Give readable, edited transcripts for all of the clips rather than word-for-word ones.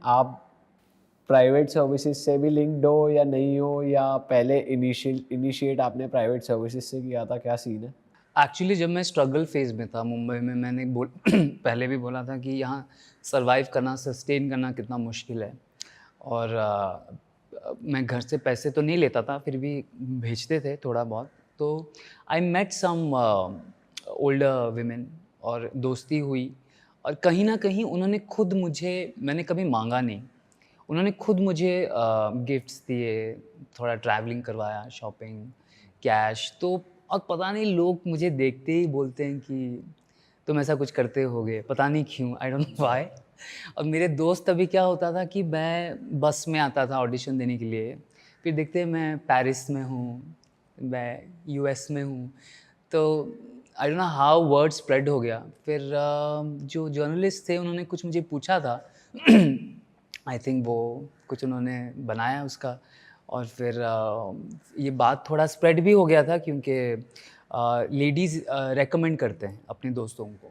आप private services से भी लिंक्ड हो या नहीं हो, या पहले इनिशिएट आपने प्राइवेट सर्विसेज से किया था, क्या सीन है? एक्चुअली जब मैं स्ट्रगल फेज़ में था मुंबई में, मैंने पहले भी बोला था कि यहाँ सर्वाइव करना, सस्टेन करना कितना मुश्किल है। और मैं घर से पैसे तो नहीं लेता था, फिर भी भेजते थे थोड़ा बहुत। तो I met some older women और दोस्ती हुई, और कहीं न कहीं उन्होंने खुद मुझे, मैंने कभी माँगा नहीं, उन्होंने खुद मुझे गिफ्ट्स दिए, थोड़ा ट्रैवलिंग करवाया, शॉपिंग, कैश। तो और पता नहीं लोग मुझे देखते ही बोलते हैं कि तुम ऐसा कुछ करते होगे, पता नहीं क्यों, आई डोंट नो व्हाई। और मेरे दोस्त अभी क्या होता था कि मैं बस में आता था ऑडिशन देने के लिए, फिर देखते हैं मैं पेरिस में हूँ, मैं यूएस में हूँ। तो I don't know how word spread हो गया। फिर जो जर्नलिस्ट थे उन्होंने कुछ मुझे पूछा था आई थिंक वो कुछ उन्होंने बनाया उसका, और फिर ये बात थोड़ा स्प्रेड भी हो गया था क्योंकि लेडीज़ रेकमेंड करते हैं अपने दोस्तों को,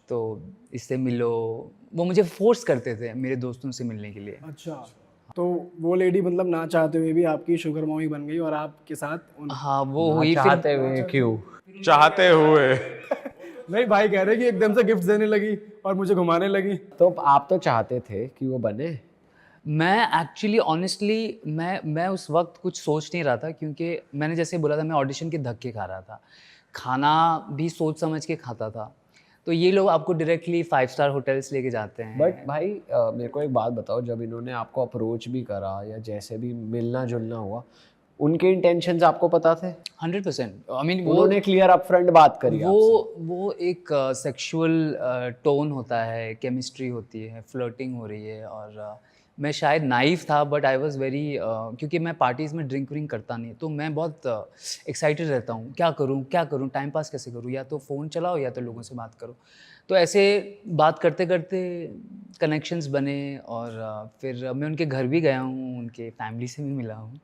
तो इससे मिलो, वो मुझे फ़ोर्स करते थे मेरे दोस्तों से मिलने के लिए। अच्छा, तो वो लेडी मतलब ना चाहते हुए भी आपकी शुगर मॉमी बन गई और आपके साथ उन हाँ, वो ना हुई फिर। चाहते हुए क्यों? चाहते हुए। नहीं, भाई कह रहे कि एकदम से गिफ्ट देने लगी और मुझे घुमाने लगी। तो आप तो चाहते थे कि वो बने? मैं एक्चुअली ऑनेस्टली मैं उस वक़्त कुछ सोच नहीं रहा था, क्योंकि मैंने जैसे बोला था मैं ऑडिशन के धक्के खा रहा था। खाना भी सोच समझ के खाता था। तो ये लोग आपको डायरेक्टली 5 स्टार होटल्स लेके जाते हैं। बट भाई मेरे को एक बात बताओ, जब इन्होंने आपको अप्रोच भी करा या जैसे भी मिलना जुलना हुआ, उनके इंटेंशंस आपको पता थे? 100% आई मीन उन्होंने क्लियर अपफ्रंट बात करी आपसे? वो एक सेक्सुअल टोन होता है, केमिस्ट्री होती है, फ्लर्टिंग हो रही है, और मैं शायद नाइव था, बट आई वाज़ वेरी क्योंकि मैं पार्टीज़ में ड्रिंक व्रिंक करता नहीं, तो मैं बहुत एक्साइटेड रहता हूँ, क्या करूँ, टाइम पास कैसे करूँ, या तो फ़ोन चलाओ या तो लोगों से बात करो। तो ऐसे बात करते-करते कनेक्शंस बने, और फिर मैं उनके घर भी गया हूँ, उनके फैमिली से भी मिला हूँ।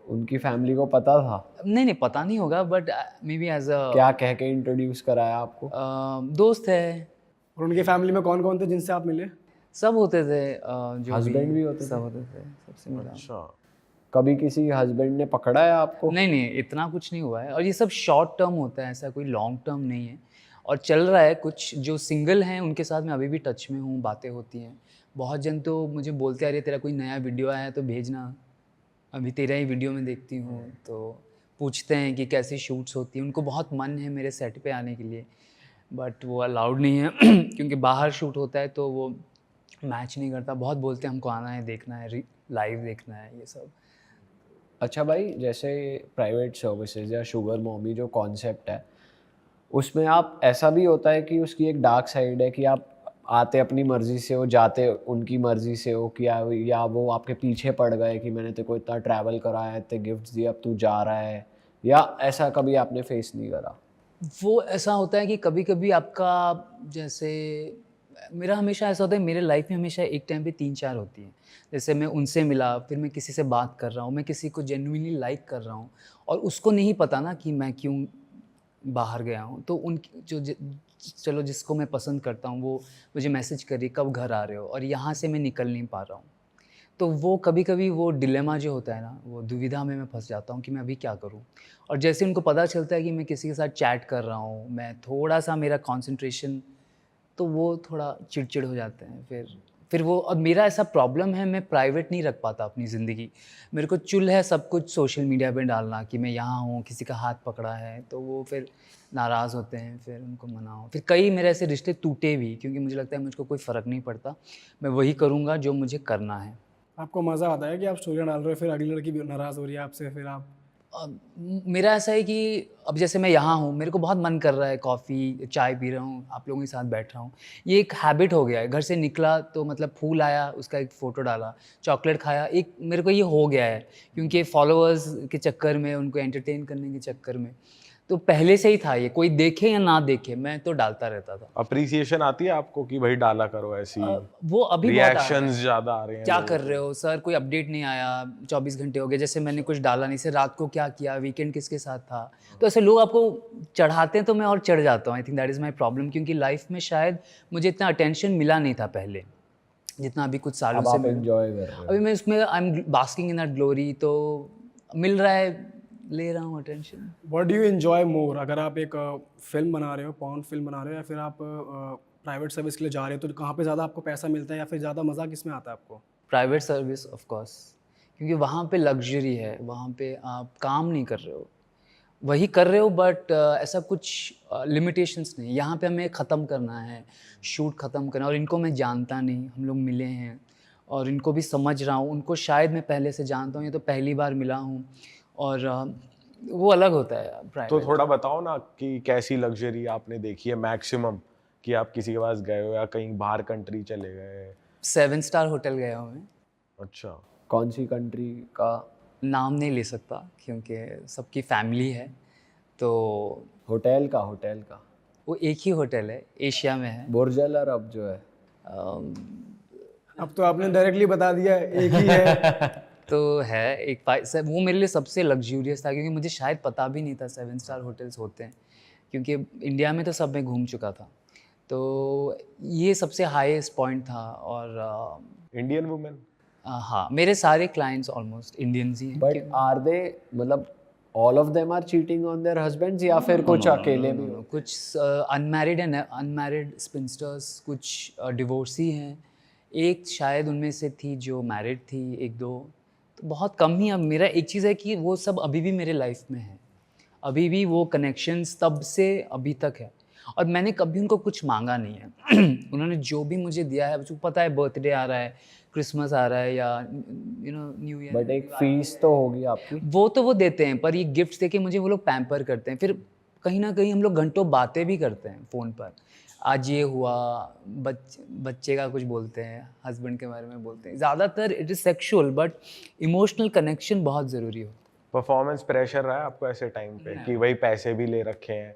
उनकी फैमिली को पता था? नहीं, पता नहीं होगा, बट मे बी एज़ क्या कह के इंट्रोड्यूस कराया आपको? दोस्त है। और उनकी फैमिली में कौन कौन थे जिनसे आप मिले? सब होते थे, जो हस्बैंड भी होते सब थे? होते थे, सबसे मिला। अच्छा। कभी किसी हस्बैंड ने पकड़ा है आपको? नहीं, इतना कुछ नहीं हुआ है, और ये सब शॉर्ट टर्म होता है, ऐसा कोई लॉन्ग टर्म नहीं है। और चल रहा है कुछ, जो सिंगल हैं उनके साथ मैं अभी भी टच में हूँ, बातें होती हैं। बहुत जन तो मुझे बोलते हैं, अरे तेरा कोई नया वीडियो आया है तो भेजना, अभी तेरा ही वीडियो में देखती हूँ। तो पूछते हैं कि कैसी शूट्स होती हैं, उनको बहुत मन है मेरे सेट पे आने के लिए, बट वो अलाउड नहीं है क्योंकि बाहर शूट होता है तो वो मैच नहीं करता। बहुत बोलते हैं हमको आना है, देखना है, लाइव देखना है, ये सब। अच्छा भाई, जैसे प्राइवेट सर्विसेज या शुगर मॉमी जो कॉन्सेप्ट है, उसमें आप ऐसा भी होता है कि उसकी एक डार्क साइड है कि आप आते अपनी मर्ज़ी से हो, जाते उनकी मर्ज़ी से हो, कि या वो आपके पीछे पड़ गए कि मैंने तेरे को इतना ट्रैवल कराया, इतने गिफ्ट्स दिए, अब तू जा रहा है, या ऐसा कभी आपने फेस नहीं करा? वो ऐसा होता है कि कभी-कभी आपका, जैसे मेरा हमेशा ऐसा होता है, मेरे लाइफ में हमेशा एक टाइम पे 3-4 होती हैं। जैसे मैं उनसे मिला, फिर मैं किसी से बात कर रहा हूँ, मैं किसी को जेन्युइनली लाइक कर रहा हूँ, और उसको नहीं पता ना कि मैं क्यों बाहर गया हूँ। तो उनकी चलो जिसको मैं पसंद करता हूँ वो मुझे मैसेज कर रही है, कब घर आ रहे हो? और यहाँ से मैं निकल नहीं पा रहा हूँ। तो वो कभी-कभी वो डिलेमा जो होता है ना, वो दुविधा में मैं फँस जाता हूँ कि मैं अभी क्या करूँ? और जैसे उनको पता चलता है कि मैं किसी के साथ चैट कर रहा हूँ, मैं थोड़ा-सा मेरा कॉन्सन्ट्रेशन, तो वो थोड़ा चिड़चिड़ हो जाते हैं। फिर वो, और मेरा ऐसा प्रॉब्लम है, मैं प्राइवेट नहीं रख पाता अपनी ज़िंदगी। मेरे को चुल है सब कुछ सोशल मीडिया पे डालना कि मैं यहाँ हूँ, किसी का हाथ पकड़ा है, तो वो फिर नाराज़ होते हैं, फिर उनको मनाओ। फिर कई मेरे ऐसे रिश्ते टूटे भी, क्योंकि मुझे लगता है मुझको कोई फ़र्क नहीं पड़ता, मैं वही करूँगा जो मुझे करना है। आपको मज़ा आता है कि आप स्टोरियाँ डाल रहे हो, फिर अगली लड़की भी नाराज़ हो रही है आपसे, फिर आप मेरा ऐसा है कि अब जैसे मैं यहाँ हूँ, मेरे को बहुत मन कर रहा है, कॉफ़ी, चाय पी रहा हूँ, आप लोगों के साथ बैठ रहा हूँ। ये एक हैबिट हो गया है, घर से निकला तो मतलब फूल आया, उसका एक फ़ोटो डाला, चॉकलेट खाया, एक मेरे को ये हो गया है, क्योंकि फ़ॉलोअर्स के चक्कर में, उनको एंटरटेन करने के चक्कर में। तो पहले से ही था ये, कोई देखे या ना देखे, मैं तो डालता रहता था। अप्रिसिएशन आती है आपको कि भाई डाला करो ऐसी? वो अभी बहुत आ रहा है। रिएक्शंस ज़्यादा आ रहे हैं क्या लोगों कर के? रहे हो सर, कोई अपडेट नहीं आया, 24 घंटे हो गए, जैसे मैंने कुछ डाला नहीं, से रात को क्या किया, वीकेंड किसके साथ था। तो ऐसे लोग आपको चढ़ाते हैं तो मैं और चढ़ जाता हूँ। I think that is my problem, क्योंकि लाइफ में शायद मुझे इतना अटेंशन मिला नहीं था पहले। जितना अभी कुछ सालों अब से आप एंजॉय कर रहे हो। अभी मैं उसमें I am basking in that glory, तो मिल रहा है, ले रहा हूँ attention. What do you enjoy मोर, अगर आप एक फिल्म बना रहे हो, पॉर्न फिल्म बना रहे हो, या फिर आप प्राइवेट सर्विस के लिए जा रहे हो, तो कहाँ पे ज़्यादा आपको पैसा मिलता है, या फिर ज़्यादा मज़ा किस में आता है आपको? प्राइवेट सर्विस ऑफ कोर्स, क्योंकि वहाँ पे लग्जरी है, वहाँ पे आप काम नहीं कर रहे हो, वही कर रहे हो बट ऐसा कुछ लिमिटेशंस नहीं। यहाँ पे हमें ख़त्म करना है, शूट ख़त्म करना है, और इनको मैं जानता नहीं, हम लोग मिले हैं और इनको भी समझ रहा हूँ, उनको शायद मैं पहले से जानता हूँ, ये तो पहली बार मिला हूँ, और वो अलग होता है तो प्राइवेट। थोड़ा बताओ ना कि कैसी लग्जरी आपने देखी है मैक्सिमम, कि आप किसी के पास गए हो या कहीं बाहर कंट्री चले गए? 7 स्टार होटल गया हूँ मैं, अच्छा। कौन सी कंट्री का? नाम नहीं ले सकता क्योंकि सबकी फैमिली है, तो होटल का? वो एक ही होटल है, एशिया में है। बुर्ज अल अरब जो है। अब तो आपने डायरेक्टली बता दिया एक ही है। तो है एक वो मेरे लिए सबसे लग्जूरियस था, क्योंकि मुझे शायद पता भी नहीं था 7 स्टार होटल्स होते हैं, क्योंकि इंडिया में तो सब मैं घूम चुका था, तो ये सबसे हाईएस्ट पॉइंट था। और इंडियन वुमेन? हाँ, मेरे सारे क्लाइंट्स ऑलमोस्ट इंडियंस ही हैं। बट आर दे, मतलब all of them are cheating on their husbands, या फिर कुछ अकेले भी हो? कुछ अनमैरिड एंड अनमैरिड स्पिंस्टर्स, कुछ डिवोर्सी हैं, एक शायद उनमें से थी जो मैरिड थी, एक दो, तो बहुत कम ही। अब मेरा एक चीज़ है कि वो सब अभी भी मेरे लाइफ में है, अभी भी वो कनेक्शंस तब से अभी तक है, और मैंने कभी उनको कुछ मांगा नहीं है। उन्होंने जो भी मुझे दिया है, मुझे पता है बर्थडे आ रहा है, क्रिसमस आ रहा है, या न्यू ईयर, बट एक फीस तो होगी आपकी। वो देते हैं, पर ये गिफ्ट्स देके मुझे वो लोग पैम्पर करते हैं। फिर कहीं ना कहीं हम लोग घंटों बातें भी करते हैं फ़ोन पर, आज ये हुआ, बच्चे का कुछ बोलते हैं, हस्बैंड के बारे में बोलते हैं। ज़्यादातर it is sexual, but emotional connection बहुत ज़रूरी हो। परफॉर्मेंस प्रेशर रहा है आपको ऐसे टाइम पे कि भाई पैसे भी ले रखे हैं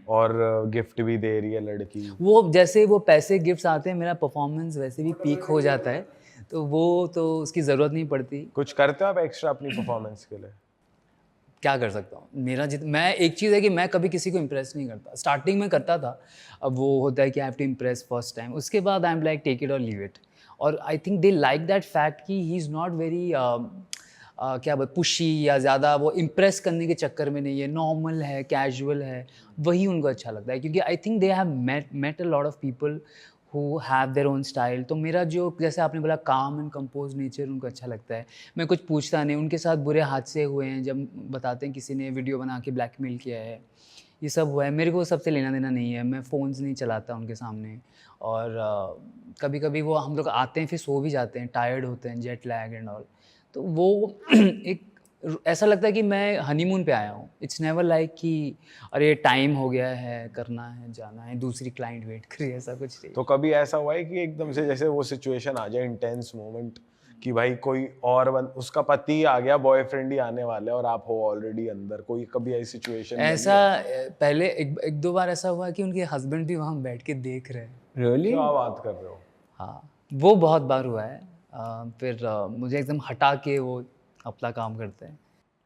और गिफ्ट भी दे रही है लड़की? वो जैसे वो पैसे गिफ्ट्स आते हैं, मेरा परफॉर्मेंस वैसे भी पीक हो जाता है, तो वो तो उसकी ज़रूरत नहीं पड़ती। कुछ करते हो आप एक्स्ट्रा अपनी परफॉर्मेंस के लिए? क्या कर सकता हूँ, मैं एक चीज़ है कि मैं कभी किसी को इम्प्रेस नहीं करता। स्टार्टिंग में करता था, अब वो होता है कि I have to impress first time, उसके बाद I am like take it और लीव इट। और I think they like that fact कि ही इज़ नॉट वेरी क्या बोल पुशी, या ज़्यादा वो इम्प्रेस करने के चक्कर में नहीं है, नॉर्मल है, कैजुअल है, वही उनको अच्छा लगता है। क्योंकि I think they have met a lot of people who have their own style. तो मेरा जो, जैसे आपने बोला, काम एंड कंपोज नेचर उनको अच्छा लगता है। मैं कुछ पूछता नहीं, उनके साथ बुरे हादसे हुए हैं जब बताते हैं किसी ने वीडियो बना के ब्लैकमेल किया है, ये सब हुआ है, मेरे को सबसे लेना देना नहीं है। मैं फ़ोन्स नहीं चलाता उनके सामने, और कभी कभी वो हम लोग आते हैं फिर सो भी जाते हैं, टायर्ड होते हैं, जेट लैग एंड ऑल, तो वो एक ऐसा लगता है कि मैं हनीमून पे आया हूँ। इट्स नेवर लाइक कि अरे टाइम हो गया है, करना है, जाना है, दूसरी क्लाइंट वेट कर रही है, ऐसा कुछ नहीं। तो कभी ऐसा हुआ है कि एकदम से जैसे वो सिचुएशन आ जाए, इंटेंस मोमेंट, कि भाई कोई और उसका पति आ गया, बॉयफ्रेंड ही आने वाला है और आप हो ऑलरेडी अंदर, कोई कभी ऐसी सिचुएशन? ऐसा पहले एक दो बार ऐसा हुआ कि उनके हस्बैंड भी वहाँ बैठ के देख रहे हैं। रियली? क्या बात कर रहे हो? हाँ, वो बहुत बार हुआ है। फिर मुझे एकदम हटा के वो अपना काम करते हैं,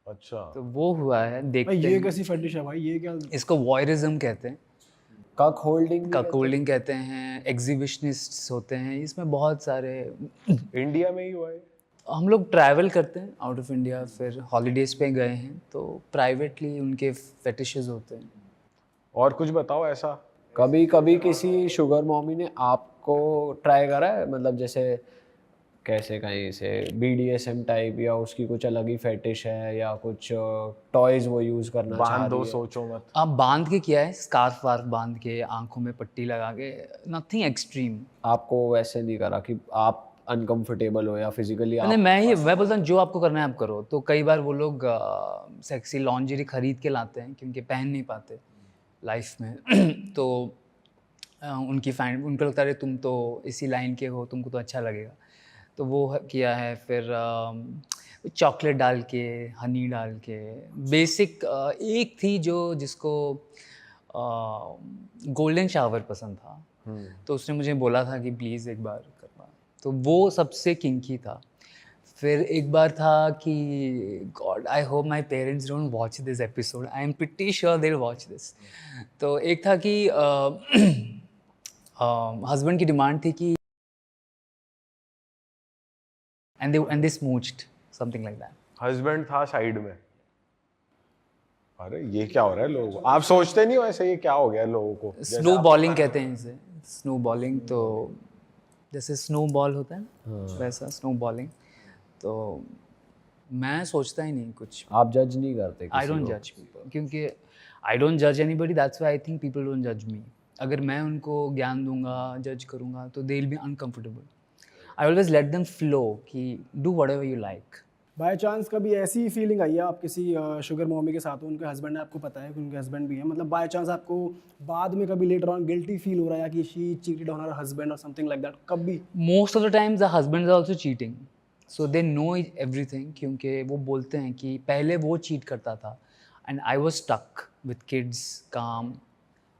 अच्छा। तो वो हुआ है, देखते भाई ये हैं। कैसी फटिश है भाई, ये क्या? इसको वॉयरिज्म कहते हैं, कक होल्डिंग? कक होल्डिंग कहते हैं, एग्जीबिशनिस्ट्स होते हैं, इसमें बहुत सारे। इंडिया में ही हुआ है? हम लोग ट्रैवल करते हैं आउट ऑफ इंडिया, फिर हॉलीडेज पे गए हैं, तो प्राइवेटली उनके फेटिशेस होते हैं। और कुछ बताओ ऐसा। कभी कभी किसी शुगर मॉमी ने आपको ट्राई करा है, मतलब जैसे कैसे कहीं से BDSM टाइप, या उसकी कुछ अलग ही फेटिश है, या कुछ टॉयज वो यूज करना चाह बांध दो, रही है? सोचो मत। आप बांध के किया है, स्कार्फ वार्फ बांध के, आंखों में पट्टी लगा के, नथिंग एक्सट्रीम। आपको वैसे नहीं करा कि आप अनकंफर्टेबल हो या फिजिकली नहीं, मैं बोलता हूँ जो आपको करना है आप करो। तो कई बार वो लोग सेक्सी लॉन्जरी खरीद के लाते हैं, क्योंकि पहन नहीं पाते लाइफ में। तो उनको लगता है तुम तो इसी लाइन के हो, तुमको तो अच्छा लगेगा, तो वो किया है। फिर चॉकलेट डाल के, हनी डाल के, बेसिक। एक थी जिसको गोल्डन शावर पसंद था, तो उसने मुझे बोला था कि प्लीज़ एक बार करना, तो वो सबसे किंकी था। फिर एक बार था कि God, I hope my parents don't watch this episode, I am pretty sure they will watch this. तो एक था कि हस्बैंड की डिमांड थी कि and they smooched, something like that. Husband था साइड में, अरे ये क्या हो रहा है लोगों को, आप सोचते नहीं हो ऐसे ये क्या हो गया लोगों को? जैसे स्नो आप- बॉलिंग कहते हैं इसे, स्नो बॉलिंग। तो जैसे स्नो बॉल होता है हाँ। ना, वैसा स्नो बॉलिंग। तो मैं सोचता ही नहीं कुछ, आप जज नहीं करते आई किसी डोंट को? जज पीपल, क्योंकि आई डोंट जज anybody, that's why I think people don't जज मी। अगर मैं उनको ज्ञान दूंगा, जज करूंगा, तो they will be uncomfortable. I always let them flow कि do whatever you like. By chance कभी ऐसी फीलिंग आई है आप किसी शुगर मॉमी के साथ हो, उनके हस्बैंड है, आपको पता है कि उनके हस्बैंड भी हैं, मतलब बाय चांस आपको बाद में कभी लेटर ऑन गिल्टी फील हो रहा है कि she cheated on her husband और समथिंग लाइक दैट, कभी? Most of the times the husbands are also cheating, so they know everything, क्योंकि वो बोलते हैं कि पहले वो चीट करता था and I was stuck with kids, काम,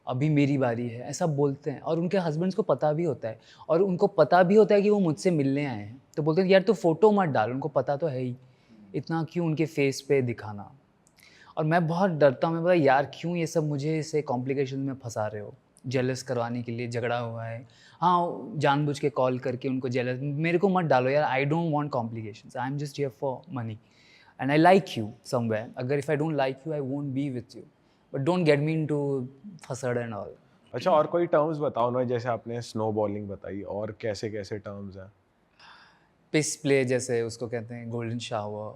अभी मेरी बारी है, ऐसा बोलते हैं। और उनके हस्बैंड्स को पता भी होता है, और उनको पता भी होता है कि वो मुझसे मिलने आए हैं, तो बोलते हैं यार तू फोटो मत डाल, उनको पता तो है ही, इतना क्यों उनके फेस पे दिखाना। और मैं बहुत डरता हूँ, मैं बोला यार क्यों ये सब मुझे इसे कॉम्प्लिकेशन में फंसा रहे हो, जेलस करवाने के लिए झगड़ा हुआ है, हाँ जानबूझ के कॉल करके उनको जेलस, मेरे को मत डालो यार, I don't want complications, I am just here for money and I like you somewhere, अगर if I don't like you I won't be with you, but don't get me into फसड़ and all. अच्छा, और कोई terms बताओ ना, जैसे आपने snow bowling बताई, और कैसे कैसे टर्म्स हैं? पिस प्ले जैसे उसको कहते हैं, गोल्डन शावर,